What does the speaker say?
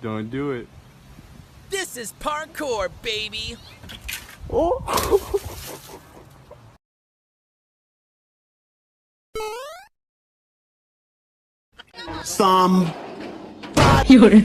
Don't do it. This is parkour, baby! Oh! Some. 有人。